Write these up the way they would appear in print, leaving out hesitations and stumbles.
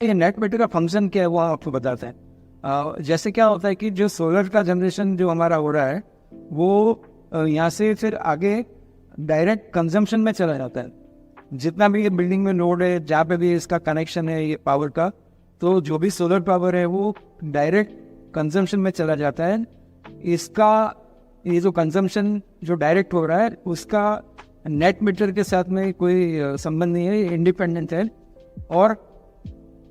ये net metre का function क्या है वो आपको बताते हैं। जैसे क्या होता है कि जो सोलर का जनरेशन जो हमारा हो रहा है वो यहाँ से फिर आगे डायरेक्ट कंजम्पशन में चला जाता है। जितना भी ये बिल्डिंग में लोड है, जहाँ पे भी इसका कनेक्शन है ये पावर का, तो जो भी सोलर पावर है वो डायरेक्ट कंजम्पशन में चला जाता है। इसका ये जो कंजम्पशन जो डायरेक्ट हो रहा है उसका नेट मीटर के साथ में कोई संबंध नहीं है, इंडिपेंडेंट है। और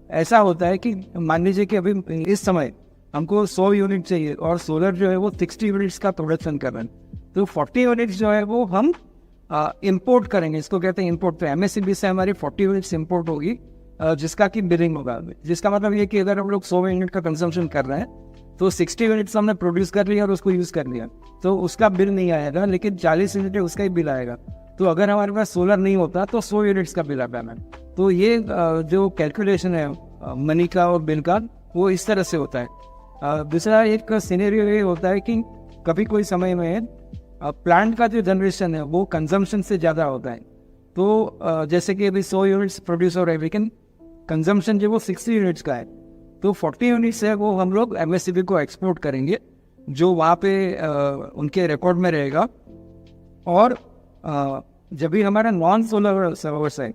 ऐसा होता है कि मान लीजिए कि अभी इस समय हमको 100 यूनिट चाहिए और सोलर जो है वो 60 यूनिट्स का प्रोडक्शन कर रहे हैं, तो 40 यूनिट्स जो है वो हम इंपोर्ट करेंगे। इसको कहते हैं इंपोर्ट। तो एमएससीबी से हमारी 40 यूनिट्स इंपोर्ट होगी, जिसका कि बिलिंग होगा। जिसका मतलब ये कि अगर हम लोग 100 यूनिट का कंजम्पशन कर रहे हैं तो 60 यूनिट्स हमने प्रोड्यूस कर लिया और उसको यूज़ कर लिया, तो उसका बिल नहीं आएगा, लेकिन 40 यूनिट है उसका ही बिल आएगा। तो अगर हमारे पास सोलर नहीं होता तो 100 यूनिट्स का बिल आता है। तो ये जो कैलकुलेशन है मनी का और बिल का, वो इस तरह से होता है। दूसरा एक सिनेरियो ये होता है कि कभी कोई समय में प्लांट का जो जनरेशन है वो कंजम्पशन से ज़्यादा होता है। तो जैसे कि अभी 100 यूनिट्स प्रोड्यूस हो रहे हैं, लेकिन कंजम्पशन जो वो 60 यूनिट्स का है, तो 40 यूनिट्स है वो हम लोग एमएससीबी को एक्सपोर्ट करेंगे, जो वहाँ पे उनके रिकॉर्ड में रहेगा। और जब भी हमारा नॉन सोलर सर्वर्स है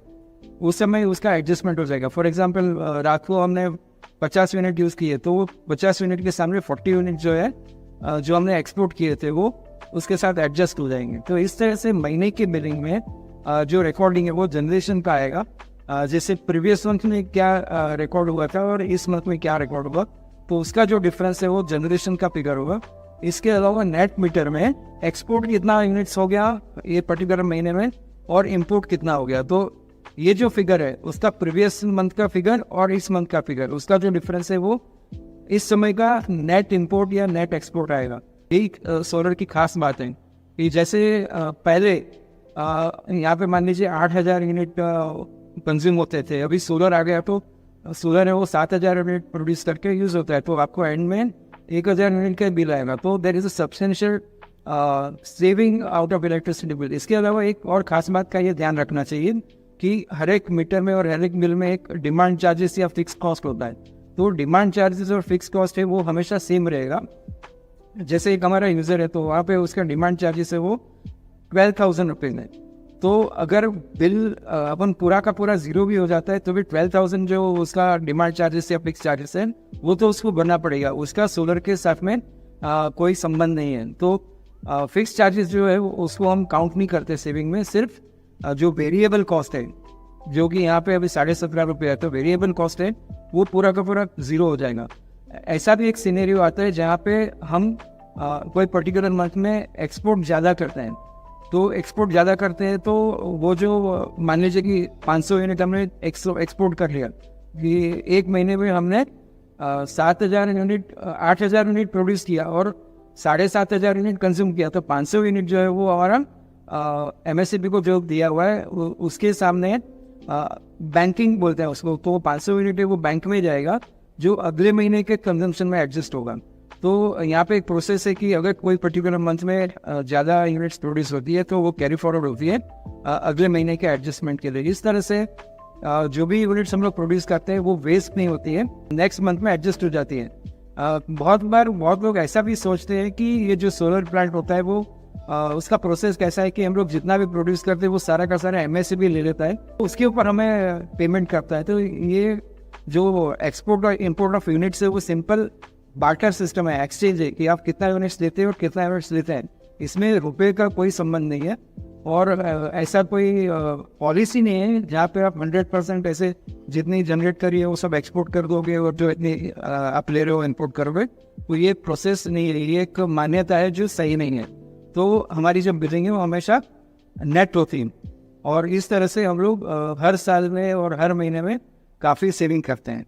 उस समय उसका एडजस्टमेंट हो जाएगा। फॉर एग्जांपल रात को हमने 50 यूनिट यूज़ किए, तो वो 50 यूनिट के सामने 40 यूनिट जो है जो हमने एक्सपोर्ट किए थे वो उसके साथ एडजस्ट हो जाएंगे। तो इस तरह से महीने की बिलिंग में जो रिकॉर्डिंग है वो जनरेशन का आएगा। जैसे प्रीवियस मंथ में क्या रिकॉर्ड हुआ था और इस मंथ में क्या रिकॉर्ड हुआ, तो उसका जो डिफरेंस है वो जनरेशन का फिगर होगा। इसके अलावा नेट मीटर में एक्सपोर्ट कितना यूनिट्स हो गया ये पर्टिकुलर महीने में और इम्पोर्ट कितना हो गया, तो ये जो फिगर है उसका प्रीवियस मंथ का फिगर और इस मंथ का फिगर, उसका जो डिफरेंस है वो इस समय का नेट इंपोर्ट या नेट एक्सपोर्ट आएगा। यही सोलर की खास बात है कि जैसे पहले यहाँ पे मान लीजिए 8,000 यूनिट कंज्यूम होते थे, अभी सोलर आ गया तो सोलर है वो 7,000 यूनिट प्रोड्यूस करके यूज़ होता है, तो आपको एंड में 1,000 यूनिट का बिल आएगा। तो there is a substantial saving out of electricity bill. इसके अलावा एक और खास बात का ये ध्यान रखना चाहिए कि हर एक मीटर में और हर एक बिल में एक डिमांड चार्जेस या फिक्स कॉस्ट होता है। तो डिमांड चार्जेस और फिक्स कॉस्ट है वो हमेशा सेम रहेगा। जैसे एक हमारा यूज़र है तो वहाँ पे उसका डिमांड चार्जेस है वो 12,000 रुपीज़ है। तो अगर बिल अपन पूरा का पूरा ज़ीरो भी हो जाता है तो भी 12,000 जो उसका डिमांड चार्जेस या फिक्स चार्जेस है वो तो उसको भरना पड़ेगा, उसका सोलर के साथ में कोई संबंध नहीं है। तो फिक्स चार्जेस जो है उसको हम काउंट नहीं करते सेविंग में। सिर्फ जो वेरिएबल कॉस्ट है जो कि यहाँ पे अभी 17.5 रुपये है, तो वेरिएबल कॉस्ट है वो पूरा का पूरा ज़ीरो हो जाएगा। ऐसा भी एक सिनेरियो आता है जहाँ पे हम कोई पर्टिकुलर मंथ में एक्सपोर्ट ज़्यादा करते हैं, तो एक्सपोर्ट ज़्यादा करते हैं तो वो जो मान लीजिए कि 500 यूनिट हमने एक्सपोर्ट कर लिया, कि एक महीने में हमने 7,000 यूनिट 8,000 यूनिट प्रोड्यूस किया और 7,500 यूनिट कंज्यूम किया, तो 500 यूनिट जो है वो हमारा एमएससीबी को जो दिया हुआ है उसके सामने बैंकिंग बोलते हैं उसको, तो 500 यूनिट है वो बैंक में जाएगा जो अगले महीने के कंजम्पशन में एडजस्ट होगा। तो यहाँ पे एक प्रोसेस है कि अगर कोई पर्टिकुलर मंथ में ज़्यादा यूनिट्स प्रोड्यूस होती है तो वो कैरी फॉरवर्ड होती है अगले महीने के एडजस्टमेंट के लिए। इस तरह से जो भी यूनिट्स हम लोग प्रोड्यूस करते हैं वो वेस्ट नहीं होती है, नेक्स्ट मंथ में एडजस्ट हो जाती है। बहुत बार बहुत लोग ऐसा भी सोचते हैं कि ये जो सोलर प्लांट होता है वो उसका प्रोसेस कैसा है कि हम लोग जितना भी प्रोड्यूस करते हैं वो सारा का सारा एमएससीबी ले लेता है, उसके ऊपर हमें पेमेंट करता है। तो ये जो एक्सपोर्ट और इम्पोर्ट ऑफ यूनिट्स है वो सिंपल बार्टर सिस्टम है, एक्सचेंज है कि आप कितना यूनिट्स देते हैं और कितना यूनिट्स लेते हैं, इसमें रुपए का कोई संबंध नहीं है। और ऐसा कोई पॉलिसी नहीं है जहाँ पे आप 100% ऐसे जितनी जनरेट करिए वो सब एक्सपोर्ट कर दोगे और जो इतनी आप ले रहे हो इम्पोर्ट करोगे, तो ये प्रोसेस नहीं है, ये एक मान्यता है जो सही नहीं है। तो हमारी जो बिलिंग है वो हमेशा नेट होती है और इस तरह से हम लोग हर साल में और हर महीने में काफ़ी सेविंग करते हैं।